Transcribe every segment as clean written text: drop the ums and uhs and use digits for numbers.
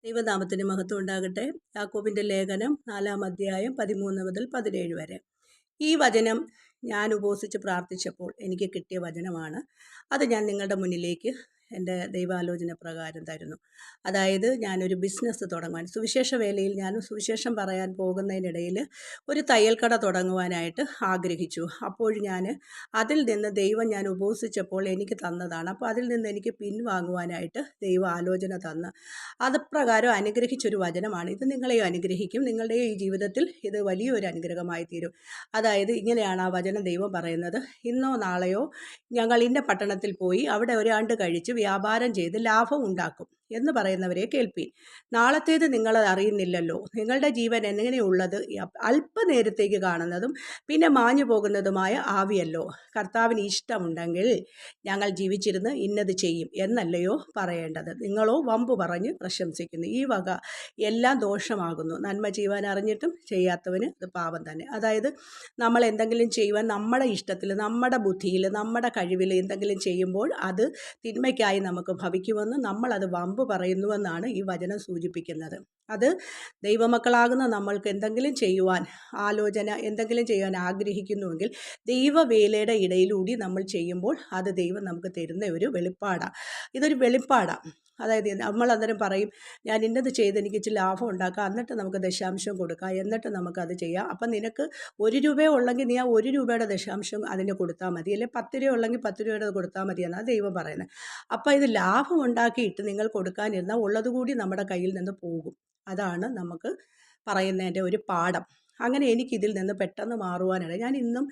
ദൈവനാമത്തിന് മഹത്വം ഉണ്ടാകട്ടെ. യാക്കോബിൻ്റെ ലേഖനം 4-ാം അധ്യായം 13 മുതൽ 17 വരെ. ഈ വചനം ഞാൻ ഉപവസിച്ച് പ്രാർത്ഥിച്ചപ്പോൾ എനിക്ക് കിട്ടിയ വചനമാണ്. അത് ഞാൻ നിങ്ങളുടെ മുന്നിലേക്ക് എൻ്റെ ദൈവാലോചന പ്രകാരം തരുന്നു. അതായത് ഞാനൊരു ബിസിനസ് തുടങ്ങുവാൻ, സുവിശേഷ വേലയിൽ ഞാൻ സുവിശേഷം പറയാൻ പോകുന്നതിനിടയിൽ ഒരു തയ്യൽക്കട തുടങ്ങുവാനായിട്ട് ആഗ്രഹിച്ചു. അപ്പോൾ അതിൽ നിന്ന് ദൈവം ഞാൻ ഉപവസിച്ചപ്പോൾ എനിക്ക് തന്നതാണ്. അപ്പോൾ അതിൽ നിന്ന് എനിക്ക് പിൻവാങ്ങുവാനായിട്ട് ദൈവം ആലോചന തന്ന് അത് പ്രകാരം അനുഗ്രഹിച്ചൊരു വചനമാണ്. ഇത് നിങ്ങളെയും അനുഗ്രഹിക്കും. നിങ്ങളുടെ ഈ ജീവിതത്തിൽ ഇത് വലിയൊരു അനുഗ്രഹമായി തീരും. അതായത് ഇങ്ങനെയാണ് ആ വചനം ദൈവം പറയുന്നത്: ഇന്നോ നാളെയോ ഞങ്ങൾ ഇന്ന പട്ടണത്തിൽ പോയി അവിടെ ഒരാണ്ട് കഴിച്ച് വ്യാപാരം ചെയ്ത് ലാഭം ഉണ്ടാക്കും എന്ന് പറയുന്നവരെ കേൾപ്പീൻ. നാളത്തേത് നിങ്ങൾ അറിയുന്നില്ലല്ലോ. നിങ്ങളുടെ ജീവൻ എങ്ങനെയുള്ളത്? അല്പനേരത്തേക്ക് കാണുന്നതും പിന്നെ മാഞ്ഞു പോകുന്നതുമായ ആവിയല്ലോ. കർത്താവിന് ഇഷ്ടമുണ്ടെങ്കിൽ ഞങ്ങൾ ജീവിച്ചിരുന്ന് ഇന്നത് ചെയ്യും എന്നല്ലയോ പറയേണ്ടത്. നിങ്ങളോ വമ്പു പറഞ്ഞ് പ്രശംസിക്കുന്നു. ഈ വക എല്ലാം ദോഷമാകുന്നു. നന്മ ചെയ്യുവാൻ അറിഞ്ഞിട്ടും ചെയ്യാത്തവന് അത് പാപം തന്നെ. അതായത് നമ്മൾ എന്തെങ്കിലും ചെയ്യുവാൻ നമ്മുടെ ഇഷ്ടത്തിൽ, നമ്മുടെ ബുദ്ധിയിൽ, നമ്മുടെ കഴിവിൽ എന്തെങ്കിലും ചെയ്യുമ്പോൾ അത് തിന്മയ്ക്കായി നമുക്ക് ഭവിക്കുമെന്ന് നമ്മളത് വമ്പ് പറയുന്നുവെന്നാണ് ഈ വചനം സൂചിപ്പിക്കുന്നത്. അത് ദൈവമക്കളാകുന്ന നമ്മൾക്ക് എന്തെങ്കിലും ചെയ്യുവാൻ എന്തെങ്കിലും ചെയ്യാൻ ആഗ്രഹിക്കുന്നുവെങ്കിൽ ദൈവവേലയുടെ ഇടയിലൂടി നമ്മൾ ചെയ്യുമ്പോൾ അത് ദൈവം നമുക്ക് തരുന്ന ഒരു വെളിപ്പാടാണ്. ഇതൊരു വെളിപ്പാടാണ്. അതായത് നമ്മൾ അന്നേരം പറയും, ഞാൻ ഇന്നത് ചെയ്ത് എനിക്ക് ഇച്ചിരി ലാഭം ഉണ്ടാക്കാം, എന്നിട്ട് നമുക്ക് ദശാംശം കൊടുക്കാം, എന്നിട്ട് നമുക്കത് ചെയ്യാം. അപ്പം നിനക്ക് 1 രൂപ ഉള്ളെങ്കിൽ നീ ആ 1 രൂപയുടെ ദശാംശം അതിന് കൊടുത്താൽ മതി, അല്ലെങ്കിൽ 10 രൂപ ഉള്ളെങ്കിൽ 10 രൂപയുടെ കൊടുത്താൽ മതി എന്നാണ് ദൈവം പറയുന്നത്. അപ്പോൾ ഇത് ലാഭം ഉണ്ടാക്കിയിട്ട് നിങ്ങൾ കൊടുക്കാനിരുന്നാൽ ഉള്ളതുകൂടി നമ്മുടെ കയ്യിൽ നിന്ന് പോകും. അതാണ് നമുക്ക് പറയുന്നതിൻ്റെ ഒരു പാഠം. അങ്ങനെ എനിക്കിതിൽ നിന്ന് പെട്ടെന്ന് മാറുവാനാണ്. ഞാൻ ഇന്നും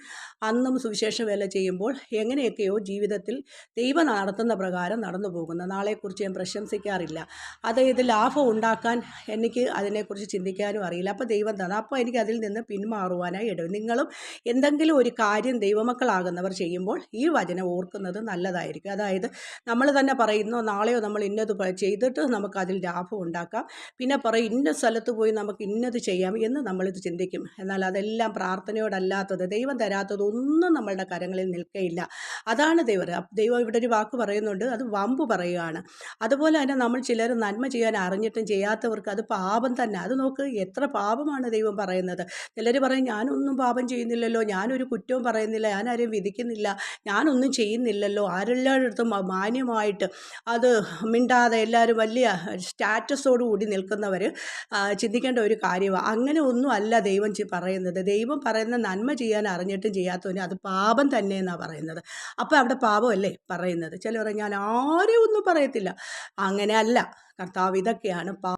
അന്നും സുവിശേഷ വേല ചെയ്യുമ്പോൾ എങ്ങനെയൊക്കെയോ ജീവിതത്തിൽ ദൈവം നടത്തുന്ന പ്രകാരം നടന്നു പോകുന്നു. നാളെക്കുറിച്ച് ഞാൻ പ്രശംസിക്കാറില്ല. അതായത് ലാഭം ഉണ്ടാക്കാൻ എനിക്ക് അതിനെക്കുറിച്ച് ചിന്തിക്കാനും അറിയില്ല. അപ്പോൾ ദൈവം തന്നു. അപ്പോൾ എനിക്ക് അതിൽ നിന്ന് പിന്മാറുവാനായി ഇടവരും. നിങ്ങളും എന്തെങ്കിലും ഒരു കാര്യം ദൈവമക്കളാകുന്നവർ ചെയ്യുമ്പോൾ ഈ വചനം ഓർക്കുന്നത് നല്ലതായിരിക്കും. അതായത് നമ്മൾ തന്നെ പറയുന്നു, നാളെയോ നമ്മൾ ഇന്നത് ചെയ്തിട്ട് നമുക്കതിൽ ലാഭം ഉണ്ടാക്കാം, പിന്നെ പറയും ഇന്ന സ്ഥലത്ത് പോയി നമുക്ക് ഇന്നത് ചെയ്യാം എന്ന് നമ്മളിത് ചിന്തിക്കും. എന്നാൽ അതെല്ലാം പ്രാർത്ഥനയോടല്ലാത്തത്, ദൈവം തരാത്തതൊന്നും നമ്മളുടെ കരങ്ങളിൽ നിൽക്കയില്ല. അതാണ് ദൈവം ഇവിടെ ഒരു വാക്ക് പറയുന്നുണ്ട്, അത് വമ്പ് പറയുകയാണ്. അതുപോലെ തന്നെ നമ്മൾ ചിലർ നന്മ ചെയ്യാൻ അറിഞ്ഞിട്ടും ചെയ്യാത്തവർക്ക് അത് പാപം തന്നെ. അത് നോക്ക്, എത്ര പാപമാണ് ദൈവം പറയുന്നത്. ചിലർ പറയും, ഞാനൊന്നും പാപം ചെയ്യുന്നില്ലല്ലോ, ഞാനൊരു കുറ്റവും പറയുന്നില്ല, ഞാനാരെയും വിധിക്കുന്നില്ല, ഞാനൊന്നും ചെയ്യുന്നില്ലല്ലോ. ആരെല്ലായിടത്തും മാന്യമായിട്ട് അത് മിണ്ടാതെ എല്ലാവരും വലിയ സ്റ്റാറ്റസോടുകൂടി നിൽക്കുന്നവർ ചിന്തിക്കേണ്ട ഒരു കാര്യമാണ്. അങ്ങനെ ഒന്നും അല്ല ദൈവം പറയുന്നത്. ദൈവം പറയുന്ന നന്മ ചെയ്യാൻ അറിഞ്ഞിട്ടും ചെയ്യാത്തവന് അത് പാപം തന്നെ എന്നാണ് പറയുന്നത്. അപ്പോൾ അവിടെ പാപമല്ലേ പറയുന്നത്. ചിലർ ഞാൻ ആരെയും ഒന്നും പറയത്തില്ല. അങ്ങനെയല്ല. കർത്താവ് ഇതൊക്കെയാണ്